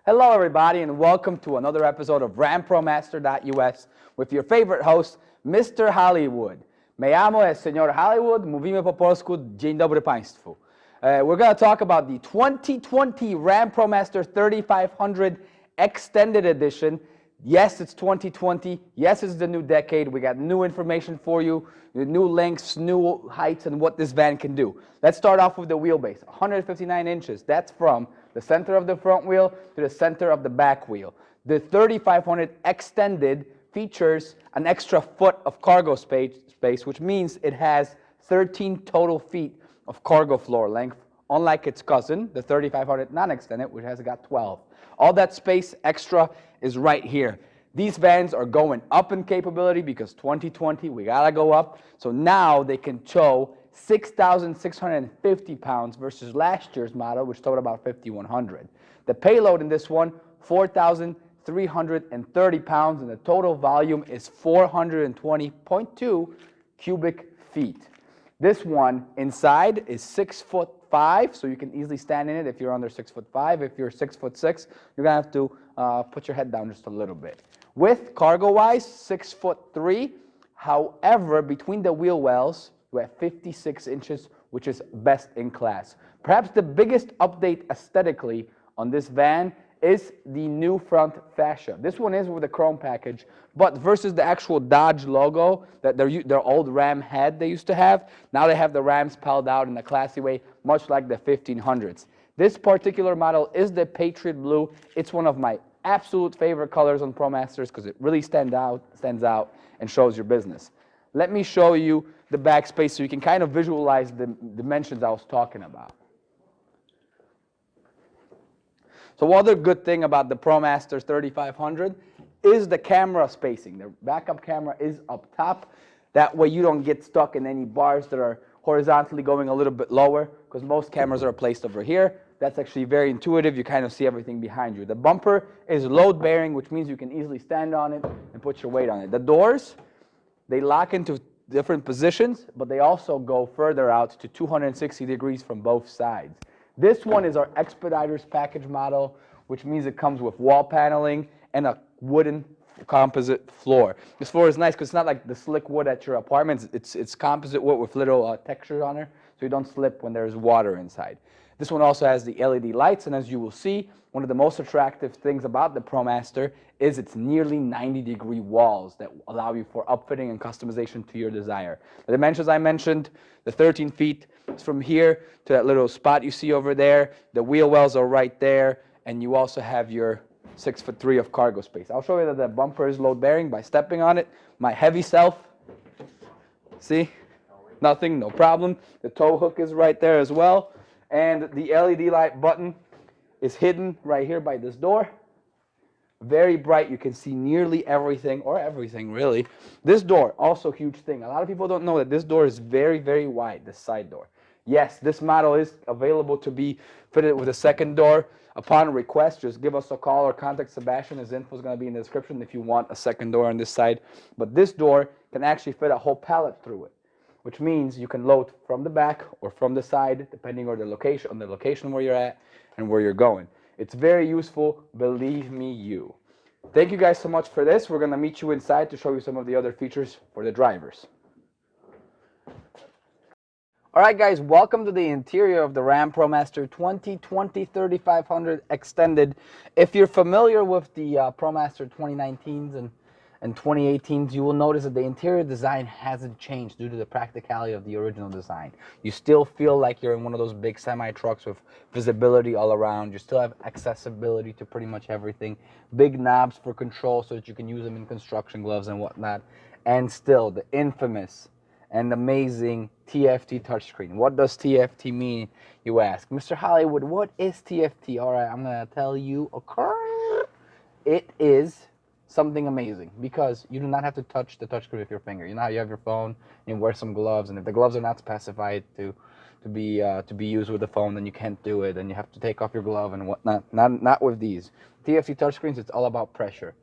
Hello everybody and welcome to another episode of Ram ProMaster.us with your favorite host, Mr. Hollywood. Me llamo el Señor Hollywood, mówimy po polsku, dzień dobry państwu. We're going to talk about the 2020 Ram ProMaster 3500 Extended Edition. Yes, it's 2020. Yes, it's the new decade. We got new information for you, new lengths, new heights, and what this van can do. Let's start off with the wheelbase, 159 inches. That's from the center of the front wheel to the center of the back wheel. The 3500 Extended features an extra foot of cargo space, which means it has 13 total feet of cargo floor length, unlike its cousin, the 3500 non-extended, which has got 12. All that space extra is right here. These vans are going up in capability because 2020, we gotta go up. So now they can tow 6,650 pounds versus last year's model, which towed about 5,100. The payload in this one, 4,330 pounds, and the total volume is 420.2 cubic feet. This one inside is 6'5", so you can easily stand in it if you're under 6'5". If you're 6'6", you're gonna have to put your head down just a little bit. Width, cargo-wise, 6'3". However, between the wheel wells, you have 56 inches, which is best in class. Perhaps the biggest update aesthetically on this van is the new front fascia. This one is with the chrome package, but versus the actual Dodge logo that their old Ram had they used to have, now they have the Rams spelled out in a classy way, much like the 1500s. This particular model is the Patriot Blue. It's one of my absolute favorite colors on ProMasters because it really stands out and shows your business. Let me show you the back space so you can kind of visualize the dimensions I was talking about. So one other good thing about the ProMaster 3500 is the camera spacing. The backup camera is up top. That way you don't get stuck in any bars that are horizontally going a little bit lower because most cameras are placed over here. That's actually very intuitive. You kind of see everything behind you. The bumper is load bearing, which means you can easily stand on it and put your weight on it. The doors, they lock into different positions, but they also go further out to 260 degrees from both sides. This one is our Expeditors Package model, which means it comes with wall paneling and a wooden composite floor. This floor is nice because it's not like the slick wood at your apartments. It's composite wood with little textures on it, so you don't slip when there's water inside. This one also has the LED lights, and as you will see, one of the most attractive things about the ProMaster is its nearly 90-degree walls that allow you for upfitting and customization to your desire. The dimensions I mentioned, the 13 feet is from here to that little spot you see over there. The wheel wells are right there, and you also have your 6'3" of cargo space. I'll show you that the bumper is load bearing by stepping on it. My heavy self, see, nothing, no problem. The tow hook is right there as well. And the LED light button is hidden right here by this door. Very bright. You can see nearly everything, or everything really. This door, also a huge thing. A lot of people don't know that this door is very, very wide, this side door. Yes, this model is available to be fitted with a second door. Upon request, just give us a call or contact Sebastian. His info is going to be in the description if you want a second door on this side. But this door can actually fit a whole pallet through it, which means you can load from the back or from the side, depending on the location where you're at and where you're going. It's very useful, believe me you. Thank you guys so much for this. We're going to meet you inside to show you some of the other features for the drivers. All right, guys, welcome to the interior of the Ram ProMaster 2020 3500 Extended. If you're familiar with the ProMaster 2019s and 2018s, you will notice that the interior design hasn't changed due to the practicality of the original design. You still feel like you're in one of those big semi-trucks with visibility all around. You still have accessibility to pretty much everything. Big knobs for control so that you can use them in construction gloves and whatnot. And still, the infamous and amazing TFT touchscreen. What does TFT mean, you ask? Mr. Hollywood, what is TFT? All right, I'm going to tell you. It is something amazing because you do not have to touch the touchscreen with your finger. You know how you have your phone, you wear some gloves, and if the gloves are not specified to be used with the phone, then you can't do it, and you have to take off your glove and whatnot. Not with these TFT touchscreens. It's all about pressure.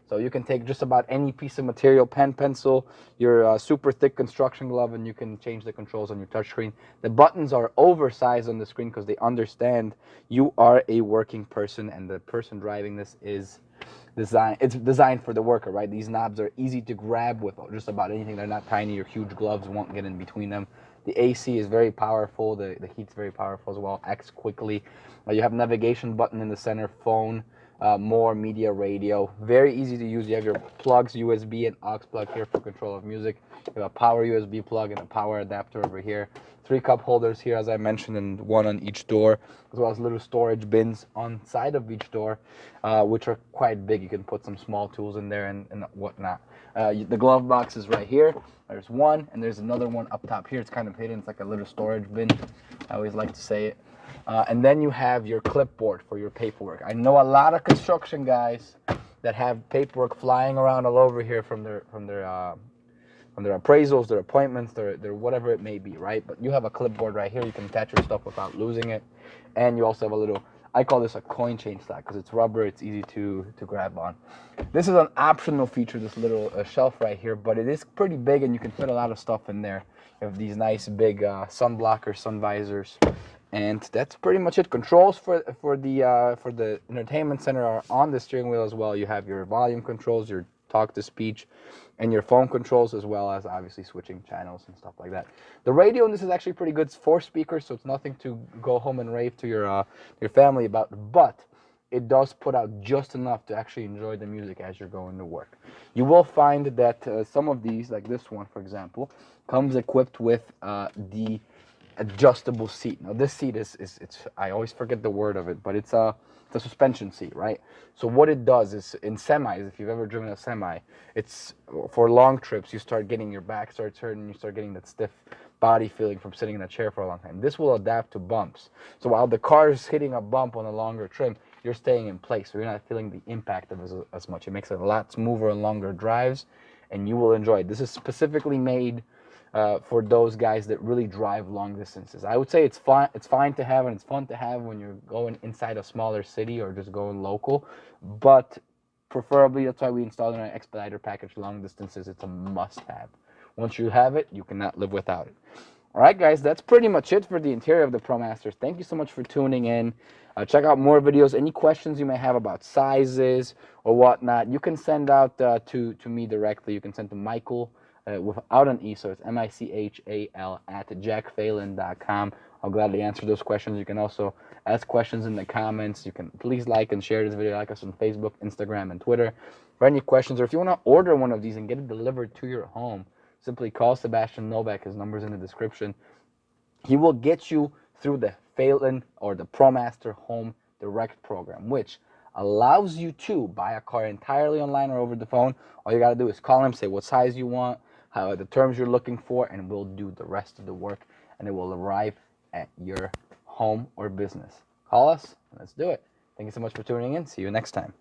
So you can take just about any piece of material, pen, pencil, your super thick construction glove, and you can change the controls on your touchscreen. The buttons are oversized on the screen because they understand you are a working person, and the person driving this is it's designed for the worker, right? These knobs are easy to grab with just about anything. They're not tiny or huge gloves won't get in between them. The AC is very powerful. The heat's very powerful as well. Acts quickly. You have navigation button in the center, phone, more media, radio. Very easy to use. You have your plugs, USB and aux plug here for control of music. You have a power USB plug and a power adapter over here. 3 cup holders here, as I mentioned, and 1 on each door, as well as little storage bins on side of each door, which are quite big. You can put some small tools in there and whatnot. The glove box is right here. There's one, and there's another one up top here. It's kind of hidden. It's like a little storage bin. I always like to say it. And then you have your clipboard for your paperwork. I know a lot of construction guys that have paperwork flying around all over here from their appraisals, their appointments, their whatever it may be, right? But you have a clipboard right here. You can attach your stuff without losing it. And you also have a little, I call this a coin change stack because it's rubber. It's easy to grab on. This is an optional feature, this little shelf right here, but it is pretty big and you can fit a lot of stuff in there. You have these nice big sun blockers, sun visors. And that's pretty much it. Controls for the entertainment center are on the steering wheel as well. You have your volume controls, your talk to speech, and your phone controls, as well as obviously switching channels and stuff like that. The radio in this is actually pretty good. It's 4 speakers, so it's nothing to go home and rave to your family about. But it does put out just enough to actually enjoy the music as you're going to work. You will find that some of these, like this one, for example, comes equipped with the adjustable seat. Now this seat it's I always forget the word of it, but it's a suspension seat, right? So what it does is in semis, if you've ever driven a semi, it's for long trips, you start getting your back starts hurting, you start getting that stiff body feeling from sitting in a chair for a long time. This will adapt to bumps. So while the car is hitting a bump on a longer trim, you're staying in place, so you're not feeling the impact of it as much. It makes it a lot smoother and longer drives, and you will enjoy it. This is specifically made for those guys that really drive long distances. I would say it's fine to have, and it's fun to have when you're going inside a smaller city or just going local, but preferably that's why we installed in our Expediter package. Long distances, it's a must-have. Once you have it, you cannot live without it. All right, guys, that's pretty much it for the interior of the ProMasters. Thank you so much for tuning in. Check out more videos. Any questions you may have about sizes or whatnot, you can send out to me directly. You can send to Michael without an E, so it's Michal @jackphelan.com. I'll gladly answer those questions. You can also ask questions in the comments. You can please like and share this video. Like us on Facebook, Instagram, and Twitter for any questions. Or if you want to order one of these and get it delivered to your home, simply call Sebastian Nowak. His number's in the description. He will get you through the Payload or the ProMaster Home Direct program, which allows you to buy a car entirely online or over the phone. All you got to do is call him, say what size you want, how the terms you're looking for, and we'll do the rest of the work, and it will arrive at your home or business. Call us, and let's do it. Thank you so much for tuning in. See you next time.